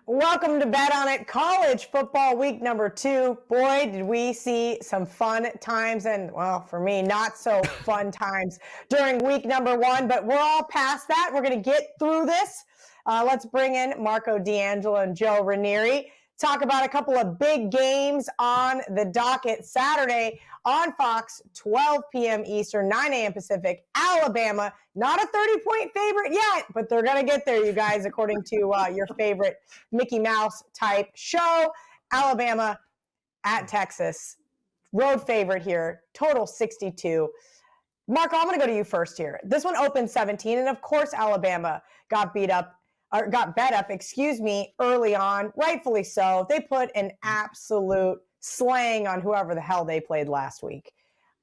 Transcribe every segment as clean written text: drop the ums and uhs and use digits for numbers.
Welcome to Bet On It College Football Week number 2. Boy, did we see some fun times and, well, for me, not so fun times during week number 1, but we're all past that. We're going to get through this. Let's bring in Marco D'Angelo and Joe Raineri. Talk about a couple of big games on the docket Saturday on Fox, 12 p.m. Eastern, 9 a.m. Pacific. Alabama, not a 30-point favorite yet, but they're going to get there, you guys, according to your favorite Mickey Mouse type show. Alabama at Texas, road favorite here, total 62. Marco, I'm going to go to you first here. This one opened 17, and of course Alabama got bet up, early on, rightfully so. They put an absolute slaying on whoever the hell they played last week.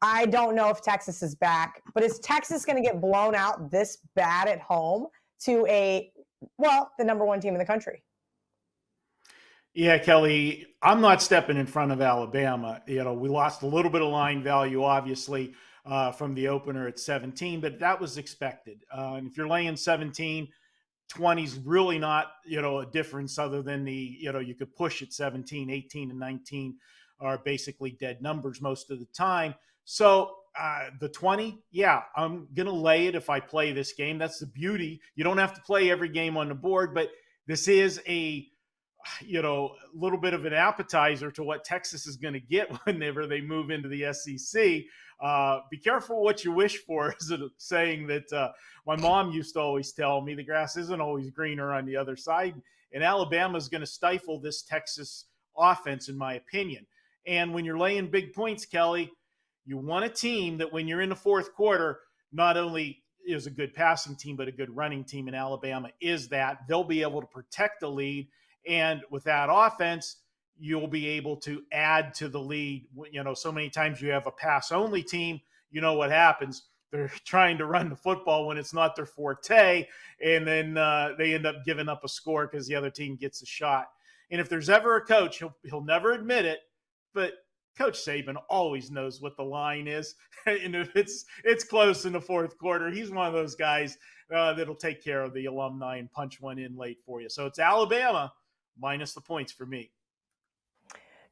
I don't know if Texas is back, but is Texas going to get blown out this bad at home to the number 1 team in the country? Yeah, Kelly, I'm not stepping in front of Alabama. We lost a little bit of line value, obviously, from the opener at 17, but that was expected. And if you're laying 17, 20 is really not, a difference other than you could push at 17, 18, and 19 are basically dead numbers most of the time. So the 20, yeah, I'm going to lay it if I play this game. That's the beauty. You don't have to play every game on the board, but this is a little bit of an appetizer to what Texas is going to get whenever they move into the SEC. Be careful what you wish for, is a saying that my mom used to always tell me. The grass isn't always greener on the other side, and Alabama is going to stifle this Texas offense, in my opinion. And when you're laying big points, Kelly, you want a team that when you're in the fourth quarter, not only is a good passing team, but a good running team, and Alabama is that. They'll be able to protect the lead, and with that offense, you'll be able to add to the lead. So many times you have a pass-only team, you know what happens. They're trying to run the football when it's not their forte, and then they end up giving up a score because the other team gets a shot. And if there's ever a coach, he'll never admit it, but Coach Saban always knows what the line is. And if it's close in the fourth quarter, he's one of those guys that'll take care of the alumni and punch one in late for you. So it's Alabama minus the points for me.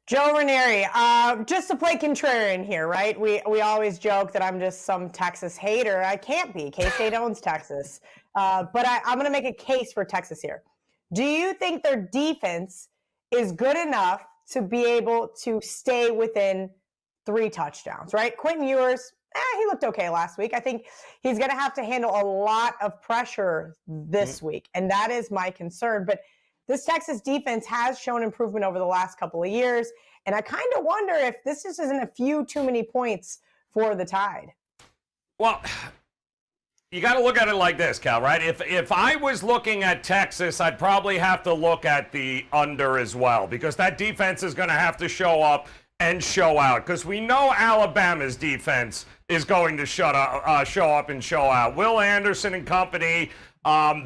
Joe Raineri, just to play contrarian here, right? We always joke that I'm just some Texas hater. I can't be. K-State owns Texas. But I'm going to make a case for Texas here. Do you think their defense is good enough to be able to stay within 3 touchdowns, right? Quentin Ewers, he looked okay last week. I think he's going to have to handle a lot of pressure this week, and that is my concern. But this Texas defense has shown improvement over the last couple of years, and I kind of wonder if this just isn't a few too many points for the Tide. Well, you got to look at it like this, Cal, right? If I was looking at Texas, I'd probably have to look at the under as well, because that defense is going to have to show up and show out, because we know Alabama's defense is going to show up and show out. Will Anderson and company,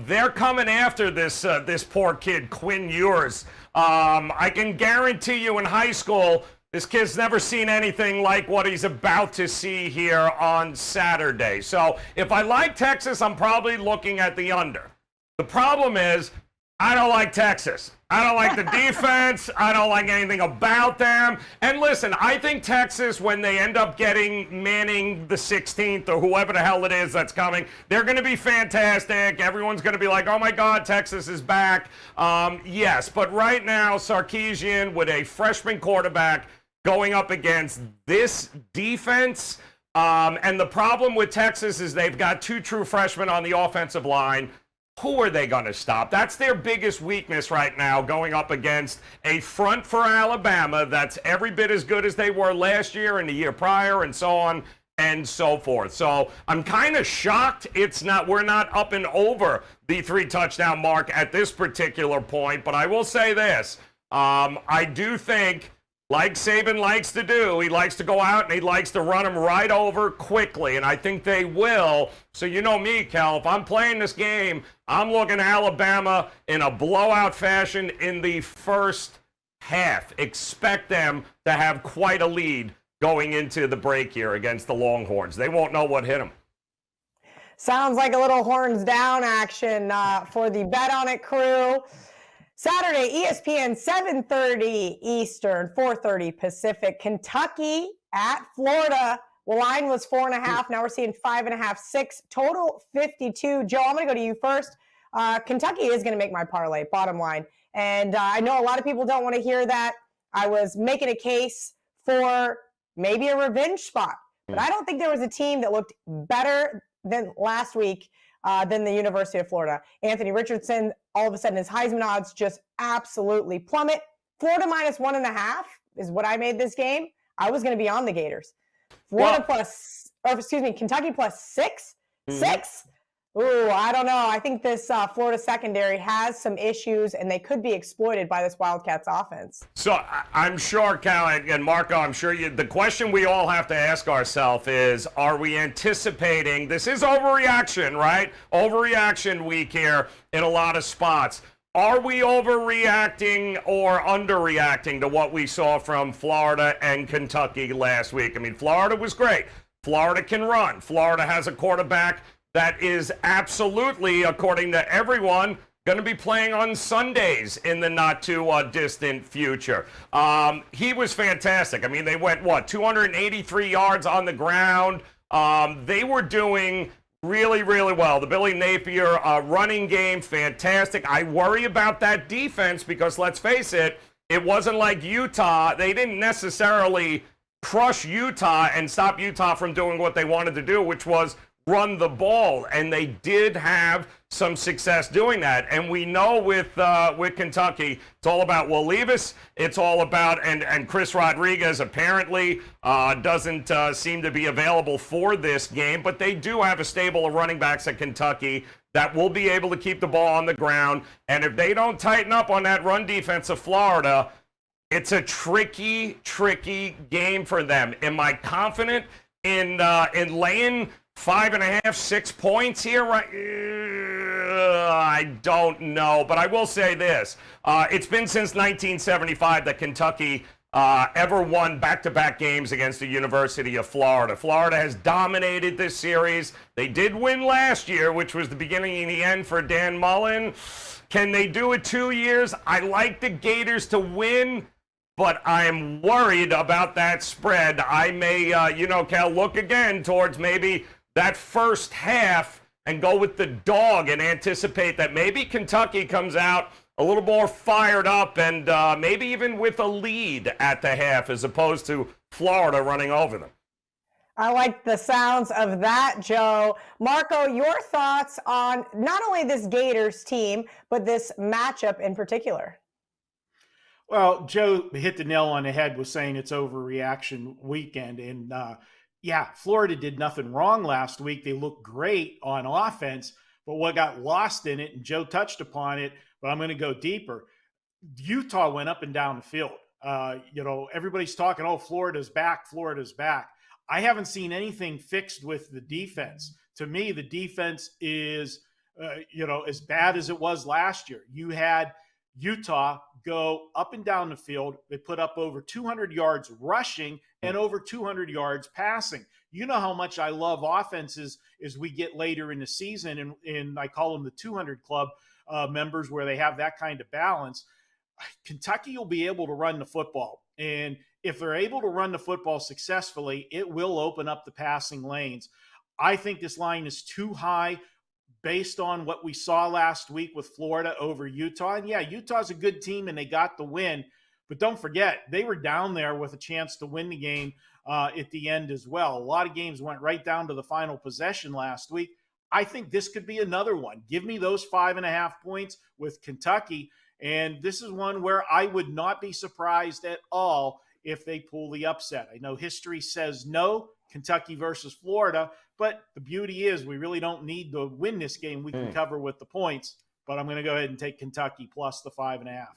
they're coming after this poor kid, Quinn Ewers. I can guarantee you in high school, this kid's never seen anything like what he's about to see here on Saturday. So if I like Texas, I'm probably looking at the under. The problem is, I don't like Texas. I don't like the defense. I don't like anything about them. And listen, I think Texas, when they end up getting Manning the 16th or whoever the hell it is that's coming, they're going to be fantastic. Everyone's going to be like, oh my God, Texas is back. Yes, but right now, Sarkisian with a freshman quarterback going up against this defense. And the problem with Texas is they've got 2 true freshmen on the offensive line. Who are they going to stop? That's their biggest weakness right now, going up against a front for Alabama that's every bit as good as they were last year and the year prior, and so on and so forth. So I'm kind of shocked we're not up and over the 3 touchdown mark at this particular point. But I will say this, I do think, like Saban likes to do, he likes to go out and he likes to run them right over quickly, and I think they will. So you know me, Cal, if I'm playing this game, I'm looking at Alabama in a blowout fashion in the first half. Expect them to have quite a lead going into the break here against the Longhorns. They won't know what hit them. Sounds like a little horns down action for the Bet On It crew. Saturday, ESPN, 7:30 Eastern, 4:30 Pacific. Kentucky at Florida. The line was 4.5. Now we're seeing 5.5, 6. Total 52. Joe, I'm going to go to you first. Kentucky is going to make my parlay, bottom line. And I know a lot of people don't want to hear that. I was making a case for maybe a revenge spot. But I don't think there was a team that looked better than last week than the University of Florida. Anthony Richardson, all of a sudden, his Heisman odds just absolutely plummet. Florida minus 1.5 is what I made this game. I was going to be on the Gators. Kentucky plus 6? 6? Ooh, I don't know. I think this Florida secondary has some issues, and they could be exploited by this Wildcats offense. So I'm sure, Cal and Marco, I'm sure the question we all have to ask ourselves is, are we anticipating, this is overreaction, right? Overreaction week here in a lot of spots. Are we overreacting or underreacting to what we saw from Florida and Kentucky last week? I mean, Florida was great. Florida can run. Florida has a quarterback that is absolutely, according to everyone, going to be playing on Sundays in the not-too-distant future. He was fantastic. I mean, they went, 283 yards on the ground. They were doing really, really well. The Billy Napier running game, fantastic. I worry about that defense because, let's face it, it wasn't like Utah. They didn't necessarily crush Utah and stop Utah from doing what they wanted to do, which was run the ball, and they did have some success doing that. And we know with Kentucky, it's all about Will Levis. It's all about, and Chris Rodriguez apparently doesn't seem to be available for this game, but they do have a stable of running backs at Kentucky that will be able to keep the ball on the ground. And if they don't tighten up on that run defense of Florida, it's a tricky, tricky game for them. Am I confident in laying 5.5, 6 points here? Right? I don't know, but I will say this. It's been since 1975 that Kentucky ever won back-to-back games against the University of Florida. Florida has dominated this series. They did win last year, which was the beginning and the end for Dan Mullen. Can they do it 2 years? I like the Gators to win, but I'm worried about that spread. I may, Cal, look again towards maybe that first half and go with the dog and anticipate that maybe Kentucky comes out a little more fired up and maybe even with a lead at the half as opposed to Florida running over them. I like the sounds of that, Joe. Marco, your thoughts on not only this Gators team, but this matchup in particular? Well, Joe hit the nail on the head with saying it's overreaction weekend. And Florida did nothing wrong last week. They looked great on offense, but what got lost in it, and Joe touched upon it, but I'm going to go deeper. Utah went up and down the field. Everybody's talking, Florida's back, Florida's back. I haven't seen anything fixed with the defense. To me, the defense is, as bad as it was last year. You had Utah go up and down the field. They put up over 200 yards rushing and over 200 yards passing. You know how much I love offenses as we get later in the season, and I call them the 200 club members where they have that kind of balance. Kentucky will be able to run the football. And if they're able to run the football successfully, it will open up the passing lanes. I think this line is too high based on what we saw last week with Florida over Utah. And Utah's a good team and they got the win. But don't forget, they were down there with a chance to win the game at the end as well. A lot of games went right down to the final possession last week. I think this could be another one. Give me those 5.5 points with Kentucky. And this is one where I would not be surprised at all if they pull the upset. I know history says no, Kentucky versus Florida, but the beauty is we really don't need to win this game. We can cover with the points, but I'm going to go ahead and take Kentucky plus the 5.5.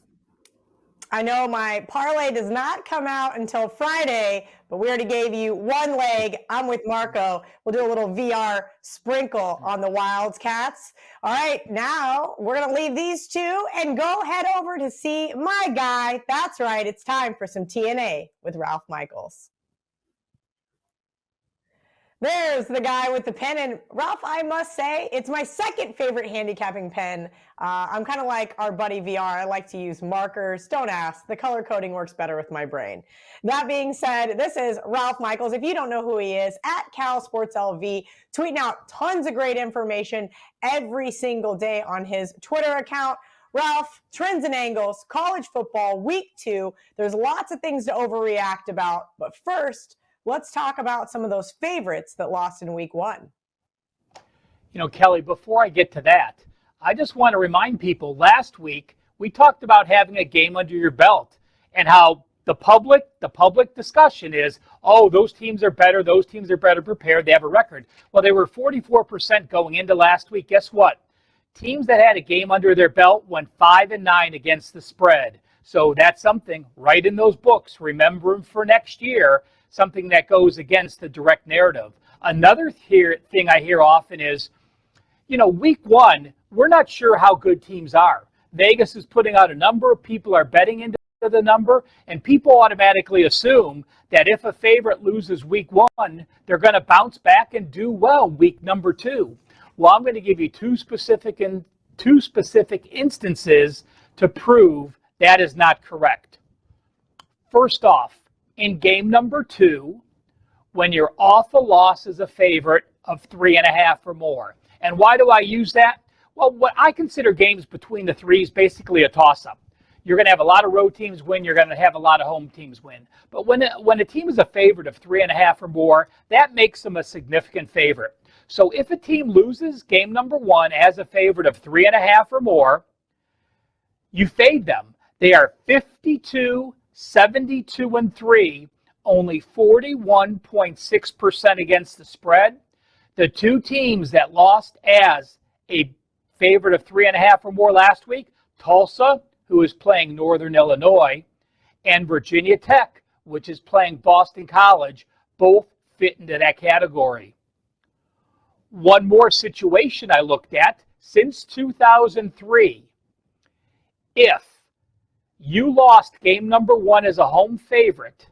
I know my parlay does not come out until Friday, but we already gave you one leg. I'm with Marco. We'll do a little VR sprinkle on the Wildcats. All right, now we're going to leave these two and go head over to see my guy. That's right, it's time for some TNA with Ralph Michaels. There's the guy with the pen. And Ralph, I must say, it's my second favorite handicapping pen. I'm kind of like our buddy VR. I like to use markers. Don't ask. The color coding works better with my brain. That being said, this is Ralph Michaels. If you don't know who he is, at CalSportsLV, tweeting out tons of great information every single day on his Twitter account. Ralph, trends and angles, college football, week 2. There's lots of things to overreact about. But first, let's talk about some of those favorites that lost in week 1. You know, Kelly, before I get to that, I just want to remind people, last week we talked about having a game under your belt and how the public discussion is, oh, those teams are better prepared, they have a record. Well, they were 44% going into last week. Guess what? Teams that had a game under their belt went 5-9 against the spread. So that's something right in those books. Remember them for next year, something that goes against the direct narrative. Another thing I hear often is, you know, week 1, we're not sure how good teams are. Vegas is putting out a number, people are betting into the number, and people automatically assume that if a favorite loses week 1, they're going to bounce back and do well week number 2. Well, I'm going to give you two specific instances to prove that is not correct. First off, in game number 2, when you're off a loss as a favorite of 3.5 or more. And why do I use that? Well, what I consider games between the threes basically a toss-up. You're going to have a lot of road teams win. You're going to have a lot of home teams win. But when a team is a favorite of 3.5 or more, that makes them a significant favorite. So if a team loses game number 1 as a favorite of 3.5 or more, you fade them. They are 52, 72, and 3, only 41.6% against the spread. The two teams that lost as a favorite of 3.5 or more last week, Tulsa, who is playing Northern Illinois, and Virginia Tech, which is playing Boston College, both fit into that category. One more situation I looked at, since 2003, if you lost game number 1 as a home favorite,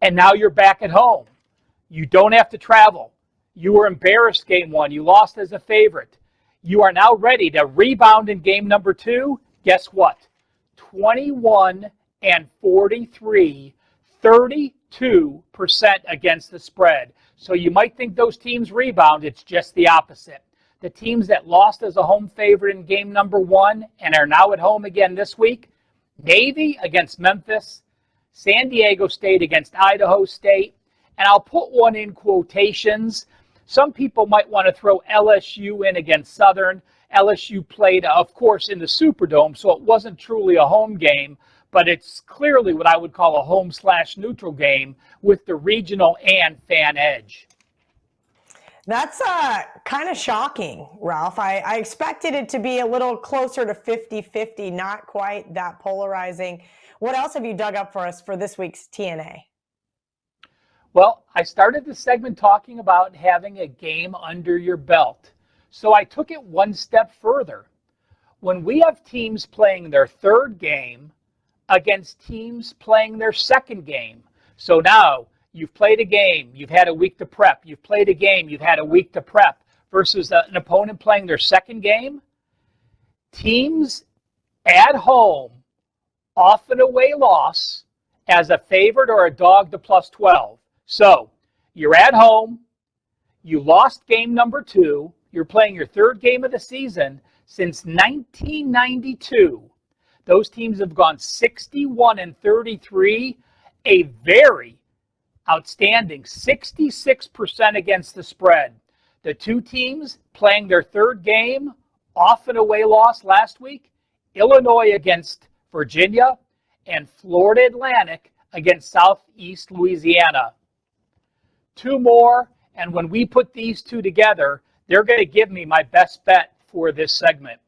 and now you're back at home, you don't have to travel, you were embarrassed game 1, you lost as a favorite, you are now ready to rebound in game number 2, guess what? 21 and 43, 32% against the spread. So you might think those teams rebound. It's just the opposite. The teams that lost as a home favorite in game number 1 and are now at home again this week, Navy against Memphis, San Diego State against Idaho State, and I'll put one in quotations. Some people might want to throw LSU in against Southern. LSU played, of course, in the Superdome, so it wasn't truly a home game, but it's clearly what I would call a home/neutral game with the regional and fan edge. That's kind of shocking, Ralph. I expected it to be a little closer to 50-50, not quite that polarizing. What else have you dug up for us for this week's TNA? Well, I started the segment talking about having a game under your belt. So I took it one step further. When we have teams playing their third game against teams playing their second game. So now you've played a game, you've had a week to prep. You've played a game, you've had a week to prep versus an opponent playing their second game. Teams at home, off an away loss as a favorite or a dog to +12. So you're at home, you lost game number 2, you're playing your third game of the season. Since 1992, those teams have gone 61 and 33, a very outstanding 66% against the spread. The two teams playing their third game, off an away loss last week, Illinois against Virginia and Florida Atlantic against Southeast Louisiana. 2 more, and when we put these two together, they're going to give me my best bet for this segment.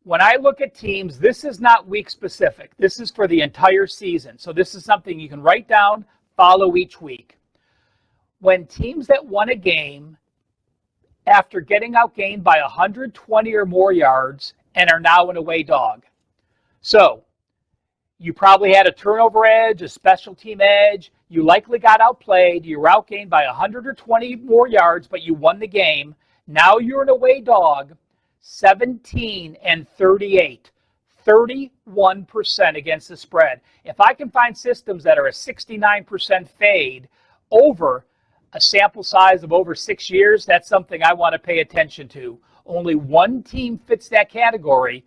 When I look at teams, this is not week specific. This is for the entire season. So this is something you can write down, follow each week. When teams that won a game after getting outgained by 120 or more yards and are now an away dog. So You probably had a turnover edge, a special team edge. You likely got outplayed. You were outgained by 120 more yards, but you won the game. Now you're an away dog, 17-38, 31% against the spread. If I can find systems that are a 69% fade over a sample size of over 6 years, that's something I want to pay attention to. Only one team fits that category,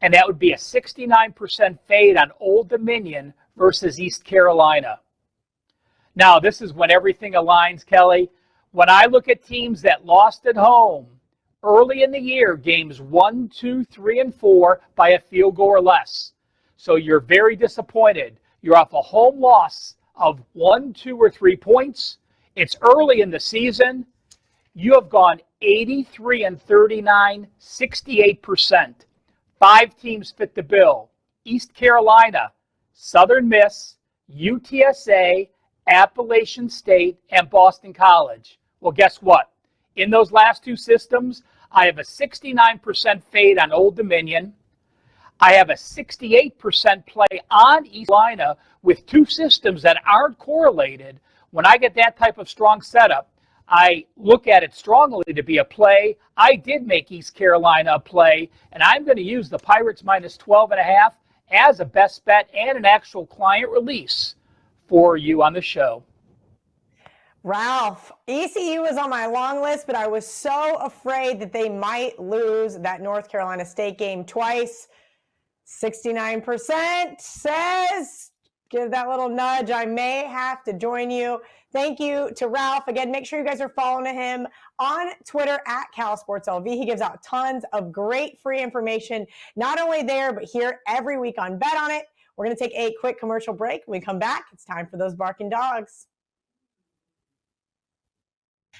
and that would be a 69% fade on Old Dominion versus East Carolina. Now, this is when everything aligns, Kelly. When I look at teams that lost at home early in the year, games 1, 2, 3, and 4 by a field goal or less. So you're very disappointed. You're off a home loss of 1, 2, or 3 points. It's early in the season. You have gone 83-39, 68%. 5 teams fit the bill: East Carolina, Southern Miss, UTSA, Appalachian State, and Boston College. Well, guess what? In those last 2 systems, I have a 69% fade on Old Dominion. I have a 68% play on East Carolina with 2 systems that aren't correlated. When I get that type of strong setup, I look at it strongly to be a play. I did make East Carolina a play, and I'm going to use the Pirates minus 12.5 as a best bet and an actual client release for you on the show. Ralph, ECU was on my long list, but I was so afraid that they might lose that North Carolina State game twice. 69% says, give that little nudge. I may have to join you. Thank you to Ralph. Again, make sure you guys are following him on Twitter at CalSportsLV. He gives out tons of great free information, not only there, but here every week on Bet On It. We're going to take a quick commercial break. When we come back, it's time for those barking dogs.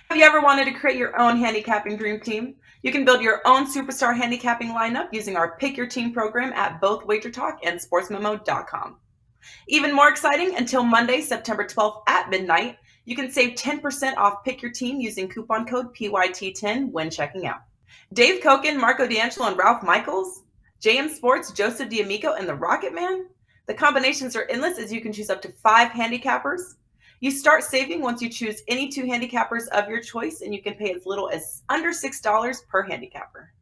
Have you ever wanted to create your own handicapping dream team? You can build your own superstar handicapping lineup using our Pick Your Team program at both WagerTalk and SportsMemo.com. Even more exciting, until Monday, September 12th at midnight, you can save 10% off Pick Your Team using coupon code PYT10 when checking out. Dave Koken, Marco D'Angelo, and Ralph Michaels, JM Sports, Joseph D'Amico, and the Rocket Man. The combinations are endless as you can choose up to 5 handicappers. You start saving once you choose any 2 handicappers of your choice, and you can pay as little as under $6 per handicapper.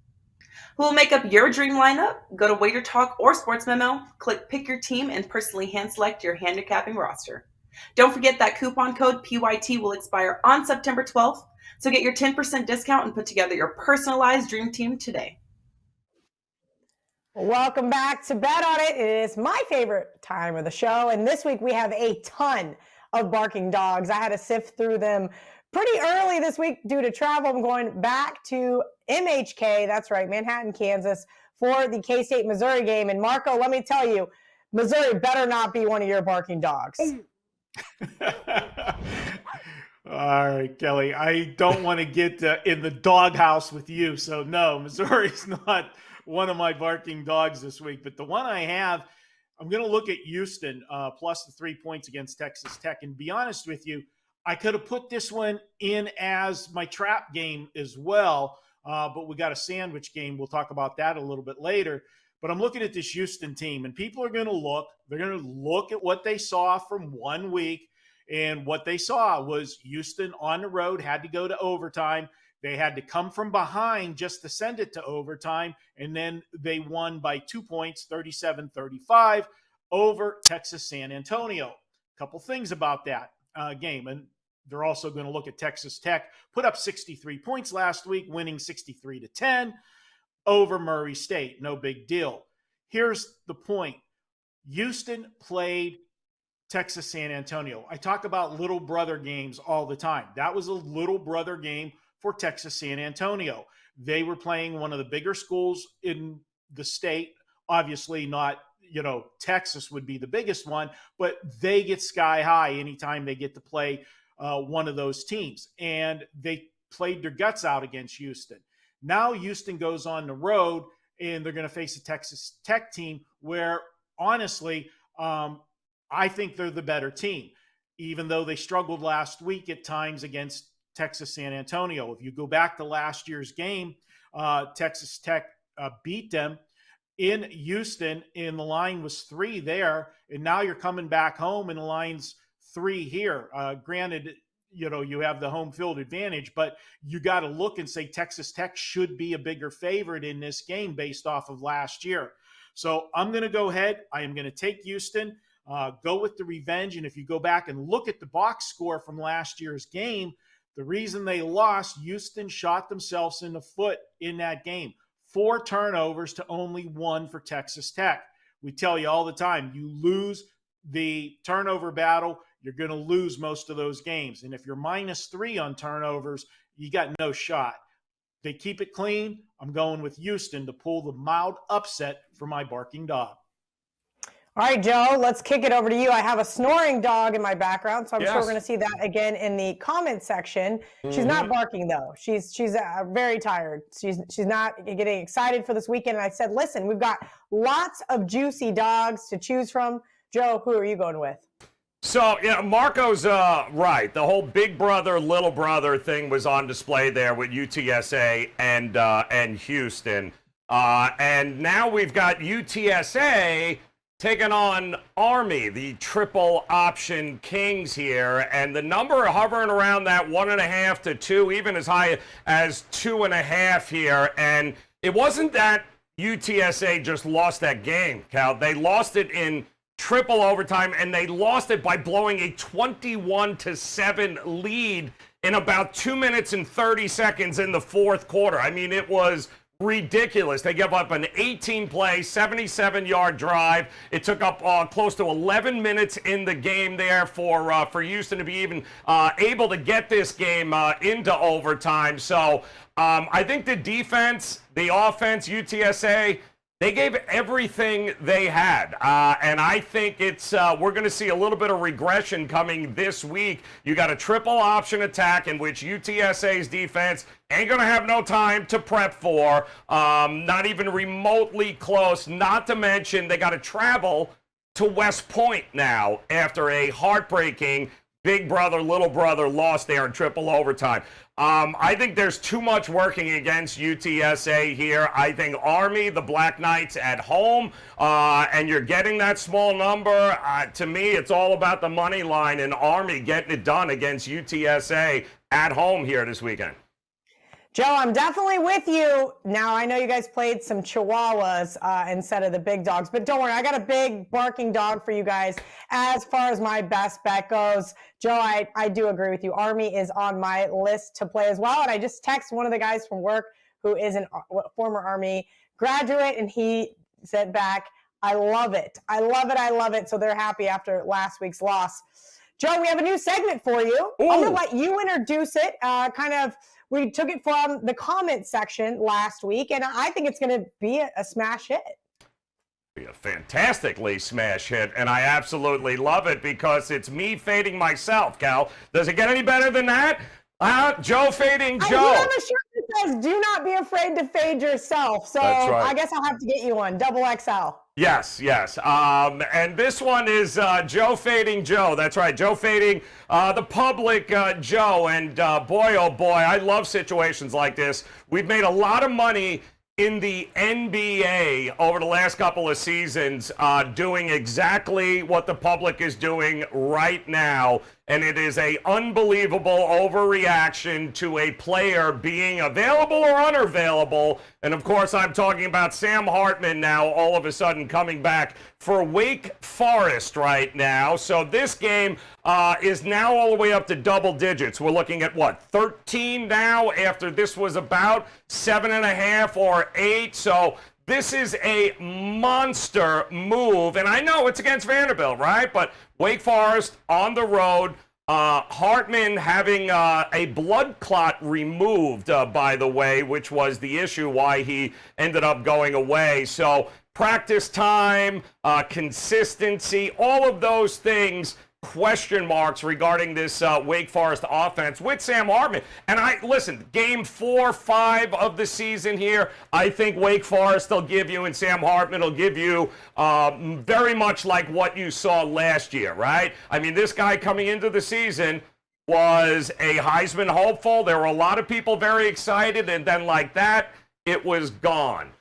Who will make up your dream lineup? Go to Wager Talk or Sports Memo, click Pick Your Team, and personally hand select your handicapping roster. Don't forget that coupon code PYT will expire on September 12th, so get your 10% discount and put together your personalized dream team today. Welcome back to Bet On It. It is my favorite time of the show, and this week we have a ton of barking dogs. I had to sift through them pretty early this week due to travel. I'm going back to MHK, that's right, Manhattan, Kansas, for the K-State Missouri game. And Marco, let me tell you, Missouri better not be one of your barking dogs. All right, Kelly, I don't want to get in the doghouse with you. So no, Missouri's not one of my barking dogs this week, but the one I have, I'm going to look at Houston plus the 3 points against Texas Tech. And be honest with you, I could have put this one in as my trap game as well, but we got a sandwich game. We'll talk about that a little bit later. But I'm looking at this Houston team, and people are going to look. They're going to look at what they saw from 1 week, and what they saw was Houston on the road had to go to overtime. They had to come from behind just to send it to overtime, and then they won by 2 points, 37-35, over Texas San Antonio. A couple things about that game, and they're also going to look at Texas Tech, put up 63 points last week, winning 63-10 over Murray State. No big deal. Here's the point. Houston played Texas San Antonio. I talk about little brother games all the time. That was a little brother game for Texas San Antonio. They were playing one of the bigger schools in the state. Obviously not, Texas would be the biggest one, but they get sky high anytime they get to play one of those teams. And they played their guts out against Houston. Now Houston goes on the road, and they're going to face a Texas Tech team where, honestly, I think they're the better team, even though they struggled last week at times against Texas San Antonio. If you go back to last year's game, Texas Tech beat them in Houston, and the line was 3 there, and now you're coming back home and the line's 3 here. Granted, you have the home field advantage, but you got to look and say Texas Tech should be a bigger favorite in this game based off of last year. So I'm going to go ahead. I am going to take Houston, go with the revenge. And if you go back and look at the box score from last year's game, the reason they lost, Houston shot themselves in the foot in that game. 4 turnovers to only 1 for Texas Tech. We tell you all the time, you lose the turnover battle, you're going to lose most of those games. And if you're -3 on turnovers, you got no shot. They keep it clean. I'm going with Houston to pull the mild upset for my barking dog. All right, Joe, let's kick it over to you. I have a snoring dog in my background, so I'm sure we're going to see that again in the comment section. She's not barking, though. She's very tired. She's not getting excited for this weekend. And I said, listen, we've got lots of juicy dogs to choose from. Joe, who are you going with? So, Marco's right. The whole big brother, little brother thing was on display there with UTSA and Houston. And now we've got UTSA taking on Army, the triple option kings here. And the number hovering around that 1.5 to 2, even as high as 2.5 here. And it wasn't that UTSA just lost that game, Cal. They lost it in triple overtime, and they lost it by blowing a 21-7 lead in about 2 minutes and 30 seconds in the fourth quarter. I mean, it was ridiculous. They gave up an 18-play, 77-yard drive. It took up close to 11 minutes in the game there for Houston to be even able to get this game into overtime. So I think the defense, the offense, UTSA, they gave everything they had, and I think we're going to see a little bit of regression coming this week. You got a triple option attack in which UTSA's defense ain't going to have no time to prep for, not even remotely close, not to mention they got to travel to West Point now after a heartbreaking big brother, little brother loss there in triple overtime. I think there's too much working against UTSA here. I think Army, the Black Knights at home, and you're getting that small number. To me, it's all about the money line and Army getting it done against UTSA at home here this weekend. Joe, I'm definitely with you. Now, I know you guys played some Chihuahuas instead of the big dogs, but don't worry, I got a big barking dog for you guys as far as my best bet goes. Joe, I do agree with you. Army is on my list to play as well, and I just texted one of the guys from work who is a former Army graduate, and he said back, I love it. I love it. I love it. So they're happy after last week's loss. Joe, we have a new segment for you. Ooh. I'm going to let you introduce it, we took it from the comment section last week, and I think it's going to be a smash hit. Be a fantastically smash hit, and I absolutely love it because it's me fading myself, Cal. Does it get any better than that? Joe fading Joe. I have a shirt that says, do not be afraid to fade yourself. So that's right. I guess I'll have to get you one, double XL. Yes. And this one is Joe fading Joe. That's right, Joe fading the public Joe. And boy, oh boy, I love situations like this. We've made a lot of money in the NBA over the last couple of seasons doing exactly what the public is doing right now. And it is a unbelievable overreaction to a player being available or unavailable. And of course, I'm talking about Sam Hartman now all of a sudden coming back for Wake Forest right now. So this game is now all the way up to double digits. We're looking at what, 13 now after this was about 7.5 or 8. So this is a monster move, and I know it's against Vanderbilt, right? But Wake Forest on the road, Hartman having a blood clot removed, by the way, which was the issue why he ended up going away. So practice time, consistency, all of those things, question marks regarding this Wake Forest offense with Sam Hartman. And listen, game 4-5 of the season here, I think Wake Forest will give you, and Sam Hartman will give you very much like what you saw last year, right? I mean, this guy coming into the season was a Heisman hopeful. There were a lot of people very excited, and then like that, it was gone.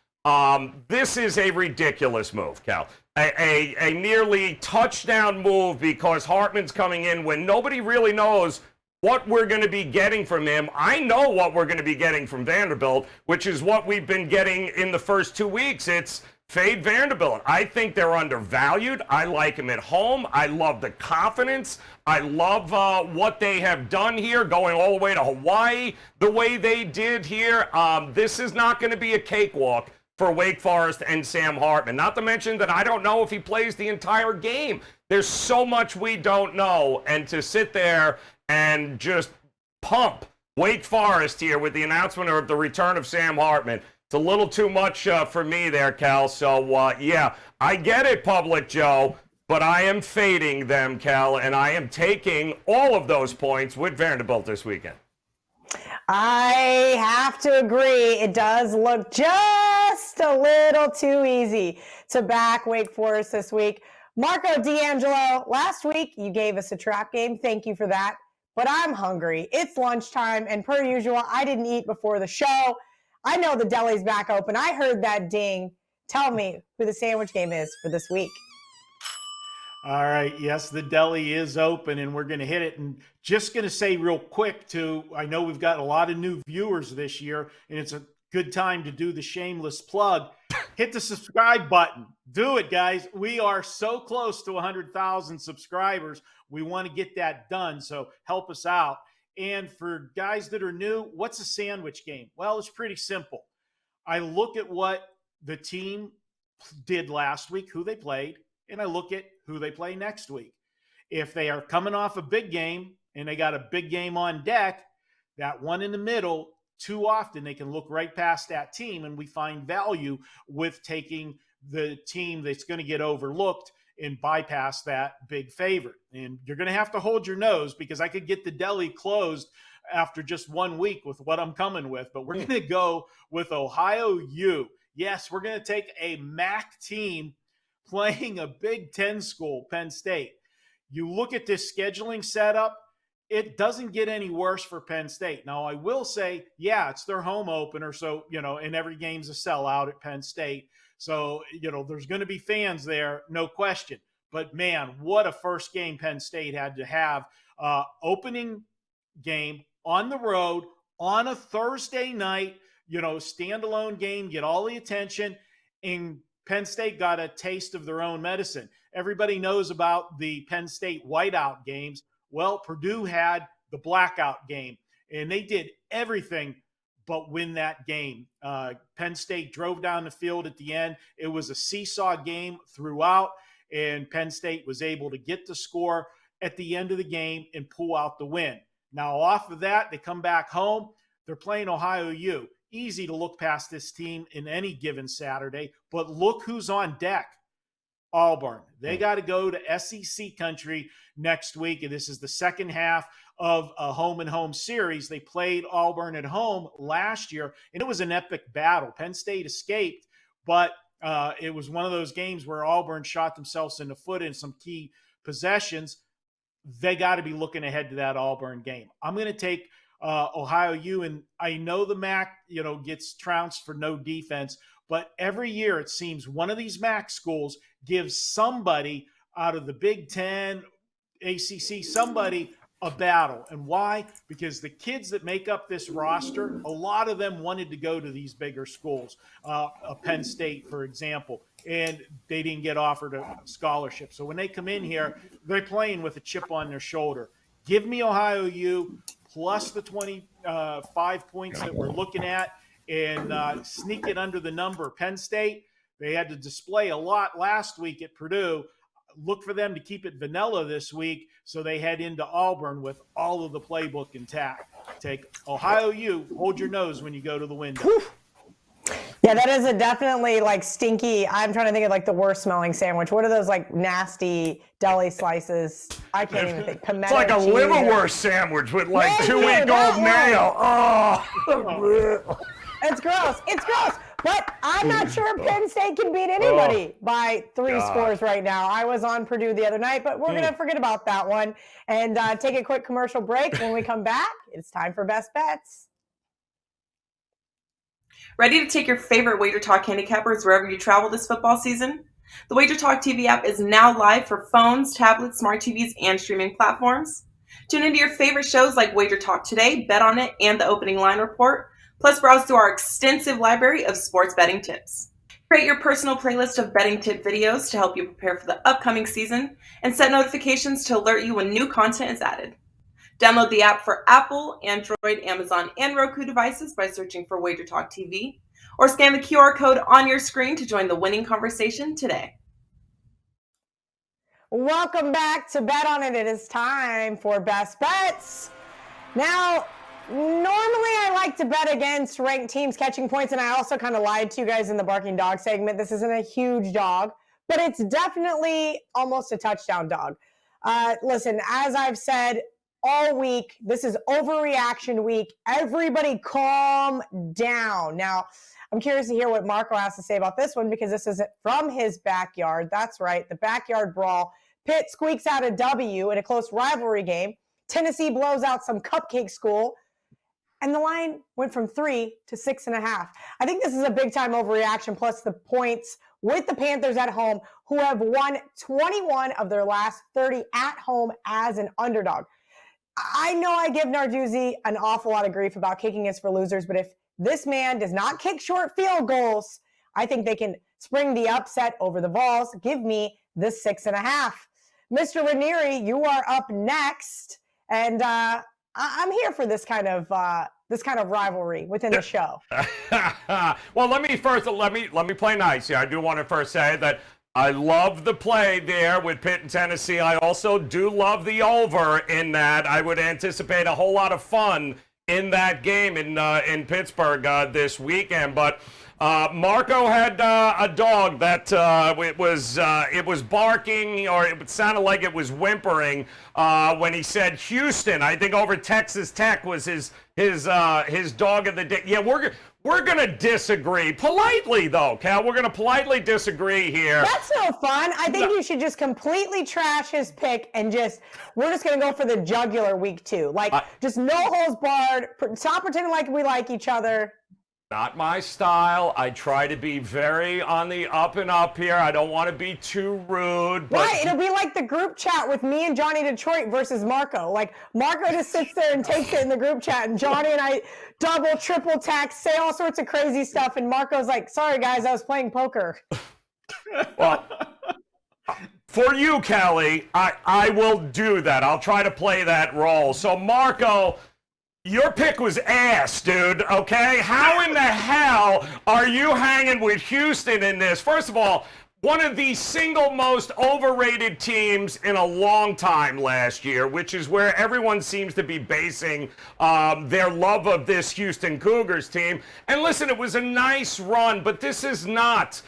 This is a ridiculous move, Cal. A nearly touchdown move because Hartman's coming in when nobody really knows what we're going to be getting from him. I know what we're going to be getting from Vanderbilt, which is what we've been getting in the first 2 weeks. It's fade Vanderbilt. I think they're undervalued. I like him at home. I love the confidence. I love what they have done here, going all the way to Hawaii the way they did here. This is not going to be a cakewalk for Wake Forest and Sam Hartman. Not to mention that I don't know if he plays the entire game. There's so much we don't know. And to sit there and just pump Wake Forest here with the announcement of the return of Sam Hartman, it's a little too much for me there, Cal. So, yeah, I get it, Public Joe, but I am fading them, Cal, and I am taking all of those points with Vanderbilt this weekend. I have to agree. It does look just a little too easy to back Wake Forest this week. Marco D'Angelo, last week you gave us a trap game. Thank you for that. But I'm hungry. It's lunchtime, and per usual, I didn't eat before the show. I know the deli's back open. I heard that ding. Tell me who the sandwich game is for this week. All right. Yes, the deli is open, and we're going to hit it. And just going to say real quick, too, I know we've got a lot of new viewers this year, and it's a good time to do the shameless plug. Hit the subscribe button. Do it, guys. We are so close to 100,000 subscribers. We want to get that done, so help us out. And for guys that are new, what's a sandwich game? Well, it's pretty simple. I look at what the team did last week, who they played, and I look at who they play next week. If they are coming off a big game and they got a big game on deck, that one in the middle, too often they can look right past that team, and we find value with taking the team that's going to get overlooked and bypass that big favorite. And you're going to have to hold your nose, because I could get the deli closed after just 1 week with what I'm coming with, but we're going to go with Ohio U. Yes, we're going to take a MAC team playing a Big Ten school, Penn State. You look at this scheduling setup, it doesn't get any worse for Penn State. Now, I will say, yeah, it's their home opener, so, and every game's a sellout at Penn State. So, there's going to be fans there, no question. But, man, what a first game Penn State had to have. Opening game on the road on a Thursday night, standalone game, get all the attention, and Penn State got a taste of their own medicine. Everybody knows about the Penn State whiteout games. Well, Purdue had the blackout game, and they did everything but win that game. Penn State drove down the field at the end. It was a seesaw game throughout, and Penn State was able to get the score at the end of the game and pull out the win. Now, off of that, they come back home. They're playing Ohio U. Easy to look past this team in any given Saturday, but look who's on deck. Auburn. They got to go to SEC country next week, and this is the second half of a home-and-home series. They played Auburn at home last year, and it was an epic battle. Penn State escaped, but it was one of those games where Auburn shot themselves in the foot in some key possessions. They got to be looking ahead to that Auburn game. I'm going to take Ohio U, and I know the MAC, gets trounced for no defense, but every year it seems one of these MAC schools gives somebody out of the Big Ten, ACC, somebody a battle. And why? Because the kids that make up this roster, a lot of them wanted to go to these bigger schools, Penn State, for example, and they didn't get offered a scholarship. So when they come in here, they're playing with a chip on their shoulder. Give me Ohio U plus the 25 points that we're looking at, and sneak it under the number. Penn State, they had to display a lot last week at Purdue. Look for them to keep it vanilla this week, so they head into Auburn with all of the playbook intact. Take Ohio U, hold your nose when you go to the window. Whew. Yeah, that is a definitely stinky. I'm trying to think of the worst smelling sandwich. What are those wenasty deli slices? I can't even think. Pimento it's like a cheese liverwurst sandwich with 2-week-old mayo. Oh, it's gross. It's gross. But I'm not sure Penn State can beat anybody by 3 scores right now. I was on Purdue the other night, but we're going to forget about that one and take a quick commercial break. When we come back, it's time for Best Bets. Ready to take your favorite Wager Talk handicappers wherever you travel this football season? The Wager Talk TV app is now live for phones, tablets, smart TVs, and streaming platforms. Tune into your favorite shows like Wager Talk Today, Bet on It, and the Opening Line Report, plus browse through our extensive library of sports betting tips. Create your personal playlist of betting tip videos to help you prepare for the upcoming season, and set notifications to alert you when new content is added. Download the app for Apple, Android, Amazon, and Roku devices by searching for Wager Talk TV, or scan the QR code on your screen to join the winning conversation today. Welcome back to Bet On It. It is time for Best Bets. Now, normally I like to bet against ranked teams catching points, and I also kind of lied to you guys in the Barking Dog segment. This isn't a huge dog, but it's definitely almost a touchdown dog. Listen, as I've said all week, this is overreaction week. Everybody calm down. Now, I'm curious to hear what Marco has to say about this one, because this isn't from his backyard. That's right, the backyard brawl. Pitt squeaks out a W in a close rivalry game. Tennessee blows out some cupcake school. And the line went from 3 to 6.5. I think this is a big-time overreaction, plus the points with the Panthers at home, who have won 21 of their last 30 at home as an underdog. I know I give Narduzzi an awful lot of grief about kicking is for losers, but if this man does not kick short field goals, I think they can spring the upset over the Vols. Give me the 6.5. Mr. Raineri, you are up next, and I'm here for this kind of rivalry within the show. Well, let me play nice here. I do want to first say that I love the play there with Pitt and Tennessee. I also do love the over in that. I would anticipate a whole lot of fun in that game in Pittsburgh this weekend. But Marco had a dog that it was barking, or it sounded like it was whimpering when he said Houston. I think over Texas Tech was his dog of the day. Yeah, we're gonna disagree politely though, Cal. We're gonna politely disagree here. That's no fun. I think you should just completely trash his pick and we're just gonna go for the jugular week 2. Like just no holds barred. Stop pretending like we like each other. Not my style. I try to be very on the up and up here. I don't want to be too rude. But right, it'll be like the group chat with me and Johnny Detroit versus Marco. Like, Marco just sits there and takes it in the group chat, and Johnny and I double, triple text, say all sorts of crazy stuff, and Marco's like, sorry, guys, I was playing poker. Well, for you, Kelly, I will do that. I'll try to play that role. So, Marco, your pick was ass, dude, okay? How in the hell are you hanging with Houston in this? First of all, one of the single most overrated teams in a long time last year, which is where everyone seems to be basing their love of this Houston Cougars team. And listen, it was a nice run, but this is not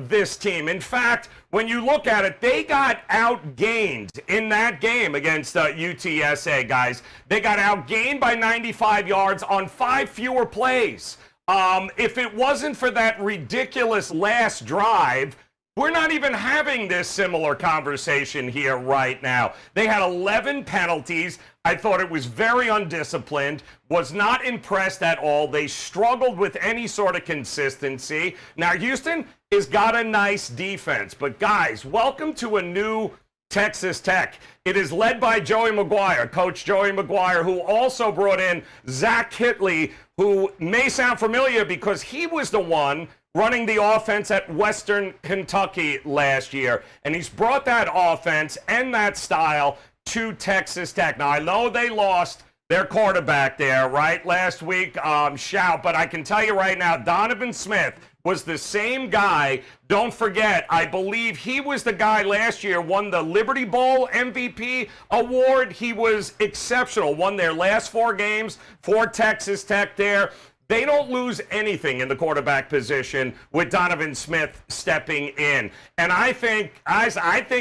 this team. In fact, when you look at it, they got outgained in that game against UTSA, guys. They got outgained by 95 yards on 5 fewer plays. If it wasn't for that ridiculous last drive, we're not even having this similar conversation here right now. They had 11 penalties. I thought it was very undisciplined, was not impressed at all. They struggled with any sort of consistency. Now, Houston has got a nice defense, but guys, welcome to a new Texas Tech. It is led by Joey McGuire, Coach Joey McGuire, who also brought in Zach Hitley, who may sound familiar because he was the one running the offense at Western Kentucky last year. And he's brought that offense and that style to Texas Tech. Now, I know they lost their quarterback there, right, last week, but I can tell you right now, Donovan Smith was the same guy. Don't forget, I believe he was the guy last year, won the Liberty Bowl MVP award. He was exceptional, won their last 4 games for Texas Tech there. They don't lose anything in the quarterback position with Donovan Smith stepping in. And I think, guys,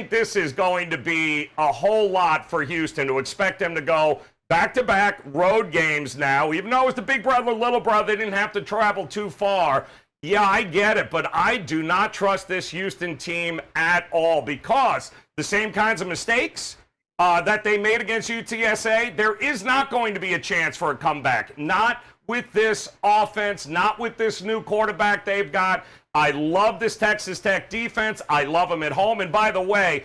this is going to be a whole lot for Houston to expect them to go back-to-back road games now. Even though it was the big brother, little brother, they didn't have to travel too far. Yeah, I get it, but I do not trust this Houston team at all because the same kinds of mistakes that they made against UTSA, there is not going to be a chance for a comeback. Not with this offense, not with this new quarterback they've got. I love this Texas Tech defense. I love them at home. And by the way,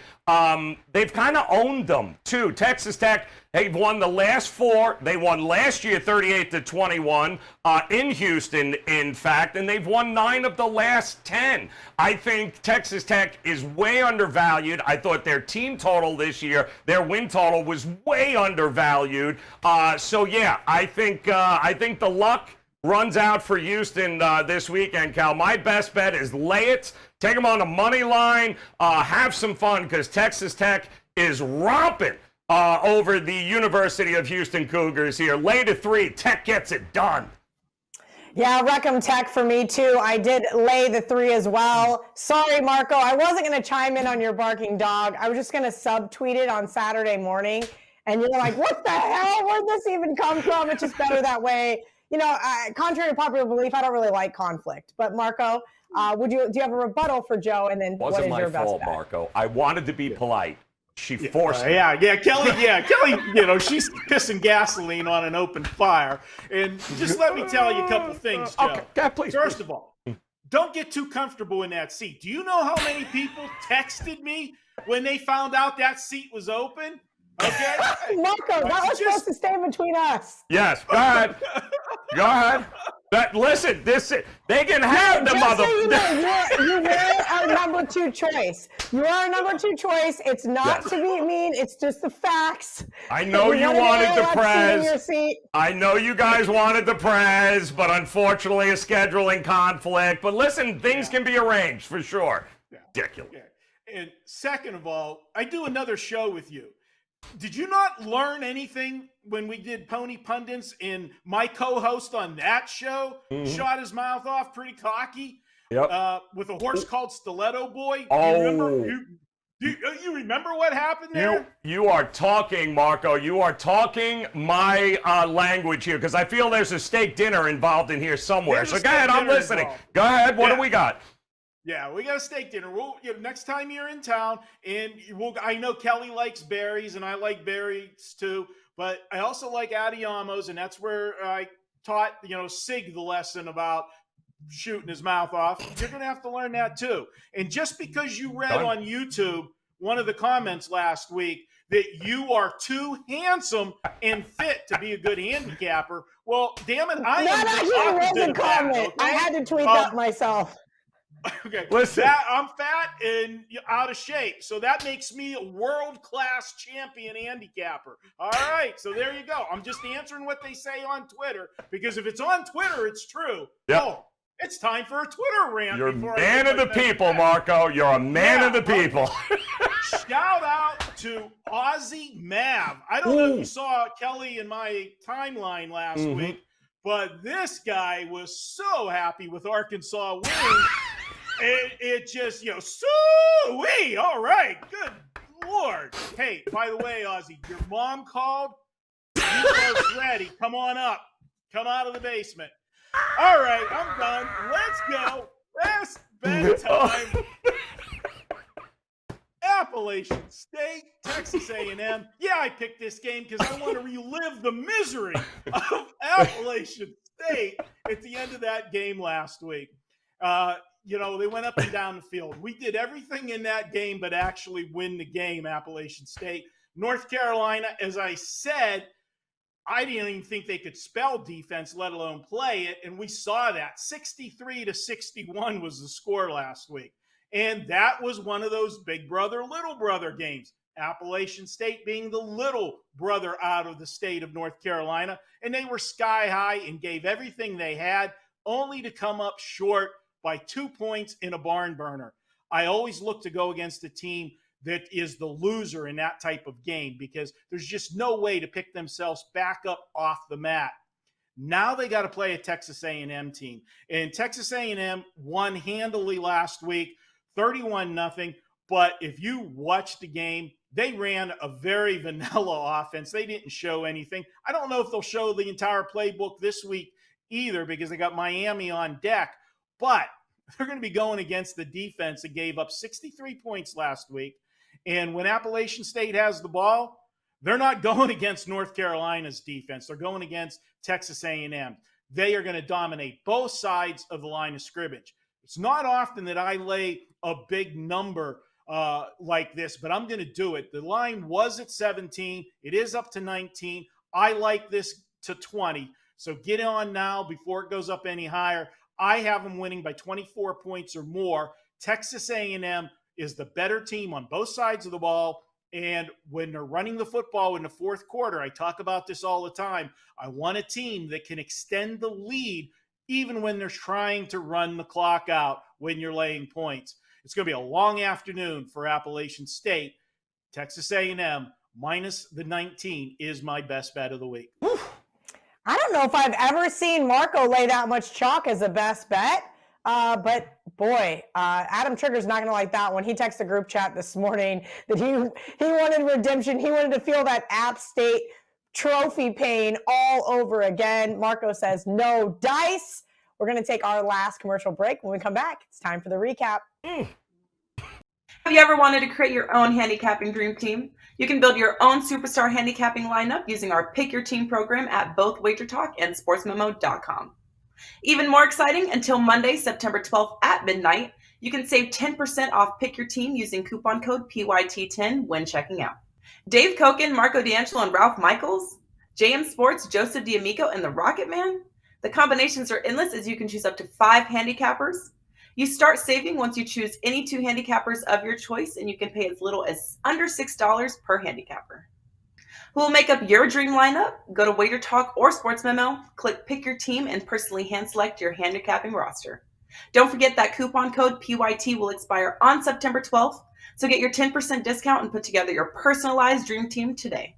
they've kind of owned them, too. Texas Tech, they've won the last 4. They won last year 38-21 in Houston, in fact, and they've won 9 of the last 10. I think Texas Tech is way undervalued. I thought their team total this year, their win total, was way undervalued. So, yeah, I think the luck runs out for Houston this weekend, Cal. My best bet is lay it. Take them on the money line. Have some fun because Texas Tech is romping over the University of Houston Cougars here. Lay to 3. Tech gets it done. Yeah, Wreckham Tech for me, too. I did lay the 3 as well. Sorry, Marco. I wasn't going to chime in on your barking dog. I was just going to subtweet it on Saturday morning. And you're like, what the hell? Where'd this even come from? It's just better that way. You know, contrary to popular belief, I don't really like conflict. But Marco, do you have a rebuttal for Joe? And then what is your best bet? Wasn't my fault, Marco. I wanted to be polite. She forced me. Kelly, you know, she's pissing gasoline on an open fire. And just let me tell you a couple things, Joe. Okay, yeah, please. First of all, don't get too comfortable in that seat. Do you know how many people texted me when they found out that seat was open? Okay. Marco, that was supposed to stay between us. Yes, go ahead. Go ahead. Listen, they can have the mother. You were our number 2 choice. You are our number 2 choice. It's not to be mean. It's just the facts. I know you wanted the prez. I know you guys wanted the prez, but unfortunately a scheduling conflict. But listen, things can be arranged for sure. Yeah. Ridiculous. Yeah. And second of all, I do another show with you. Did you not learn anything when we did Pony Pundits and my co-host on that show shot his mouth off pretty cocky with a horse called Stiletto Boy? You remember what happened there? You are talking, Marco. You are talking my language here because I feel there's a steak dinner involved in here somewhere. So go ahead, I'm listening. Involved. Go ahead. What do we got? Yeah, we got a steak dinner. Next time you're in town, and I know Kelly likes berries, and I like berries too, but I also like Adiyamos, and that's where I taught, Sig the lesson about shooting his mouth off. You're going to have to learn that too. And just because you read on YouTube one of the comments last week that you are too handsome and fit to be a good handicapper, well, damn it, I am the opposite of that, okay? I had to tweet that myself. Okay, listen. I'm fat and out of shape, so that makes me a world-class champion handicapper. All right, so there you go. I'm just answering what they say on Twitter, because if it's on Twitter, it's true. Yep. Oh, it's time for a Twitter rant. You're a man of the people, Marco. You're a man of the people. Shout out to Aussie Mav. I don't know if you saw Kelly in my timeline last week, but this guy was so happy with Arkansas winning. It just, soo-wee. All right. Good Lord. Hey, by the way, Ozzy, your mom called. You are ready. Come on up. Come out of the basement. All right. I'm done. Let's go. Last bedtime. Appalachian State, Texas A&M. Yeah, I picked this game because I want to relive the misery of Appalachian State at the end of that game last week. They went up and down the field. We did everything in that game but actually win the game, Appalachian State. North Carolina, as I said, I didn't even think they could spell defense, let alone play it, and we saw that. 63-61 was the score last week. And that was one of those big brother, little brother games. Appalachian State being the little brother out of the state of North Carolina. And they were sky high and gave everything they had, only to come up short by 2 points in a barn burner. I always look to go against a team that is the loser in that type of game because there's just no way to pick themselves back up off the mat. Now they got to play a Texas A&M team. And Texas A&M won handily last week, 31-0. But if you watch the game, they ran a very vanilla offense. They didn't show anything. I don't know if they'll show the entire playbook this week either because they got Miami on deck. But they're going to be going against the defense that gave up 63 points last week. And when Appalachian State has the ball, they're not going against North Carolina's defense. They're going against Texas A&M. they are going to dominate both sides of the line of scrimmage. It's not often that I lay a big number like this, but I'm going to do it. The line was at 17. It is up to 19. I like this to 20. So get on now before it goes up any higher. I have them winning by 24 points or more. Texas A&M is the better team on both sides of the ball. And when they're running the football in the fourth quarter, I talk about this all the time. I want a team that can extend the lead even when they're trying to run the clock out when you're laying points. It's going to be a long afternoon for Appalachian State. Texas A&M minus the 19 is my best bet of the week. I don't know if I've ever seen Marco lay that much chalk as a best bet. But boy, Adam Trigger's not going to like that one. He texted the group chat this morning that he wanted redemption. He wanted to feel that App State trophy pain all over again. Marco says no dice. We're going to take our last commercial break. When we come back, it's time for the recap. Have you ever wanted to create your own handicapping dream team? You can build your own superstar handicapping lineup using our Pick Your Team program at both WagerTalk and SportsMemo.com. Even more exciting, until Monday, September 12th at midnight, you can save 10% off Pick Your Team using coupon code PYT10 when checking out. Dave Koken, Marco D'Angelo, and Ralph Michaels, JM Sports, Joseph D'Amico, and the Rocket Man. The combinations are endless as you can choose up to 5 handicappers. You start saving once you choose any 2 handicappers of your choice, and you can pay as little as under $6 per handicapper. Who will make up your dream lineup? Go to Wager Talk or Sports Memo, click Pick Your Team, and personally hand select your handicapping roster. Don't forget that coupon code PYT will expire on September 12th, so get your 10% discount and put together your personalized dream team today.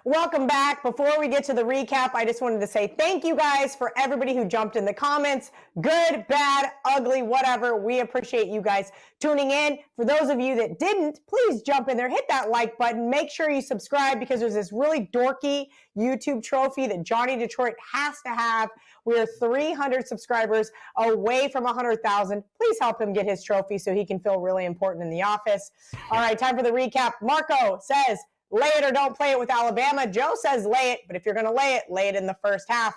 Welcome back. Before we get to the recap, I just wanted to say thank you guys for everybody who jumped in the comments. Good, bad, ugly, whatever. We appreciate you guys tuning in. For those of you that didn't, please jump in there, hit that like button. Make sure you subscribe because there's this really dorky YouTube trophy that Johnny Detroit has to have. We are 300 subscribers away from 100,000. Please help him get his trophy so he can feel really important in the office. All right, time for the recap. Marco says, lay it or don't play it with Alabama. Joe says lay it, but if you're going to lay it in the first half.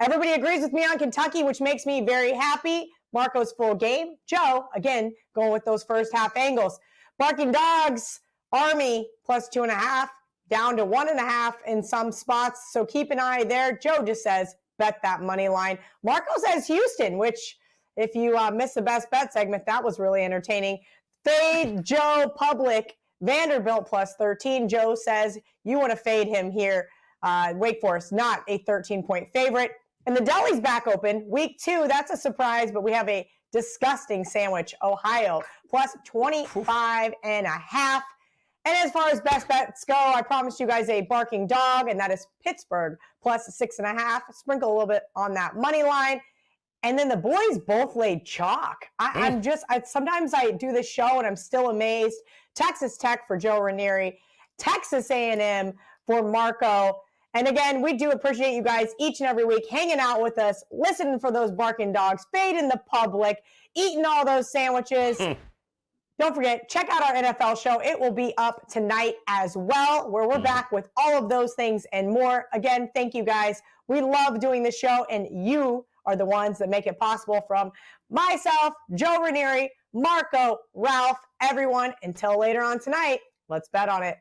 Everybody agrees with me on Kentucky, which makes me very happy. Marco's full game. Joe, again, going with those first half angles. Barking Dogs, Army plus 2.5, down to 1.5 in some spots. So keep an eye there. Joe just says bet that money line. Marco says Houston, which if you missed the best bet segment, that was really entertaining. Fade Joe Public. Vanderbilt plus 13. Joe says you want to fade him here. Wake Forest, not a 13-point favorite. And the deli's back open. Week 2, that's a surprise, but we have a disgusting sandwich. Ohio plus 25.5. And as far as best bets go, I promised you guys a barking dog, and that is Pittsburgh plus 6.5. Sprinkle a little bit on that money line. And then the boys both laid chalk. Sometimes I do this show and I'm still amazed. Texas Tech for Joe Raineri, Texas A&M for Marco. And again, we do appreciate you guys each and every week hanging out with us, listening for those barking dogs, fading the public, eating all those sandwiches. Don't forget, check out our NFL show. It will be up tonight as well, where we're back with all of those things and more. Again, thank you guys. We love doing this show, and you are the ones that make it possible. From myself, Joe Raineri, Marco, Ralph, everyone. Until later on tonight, let's bet on it.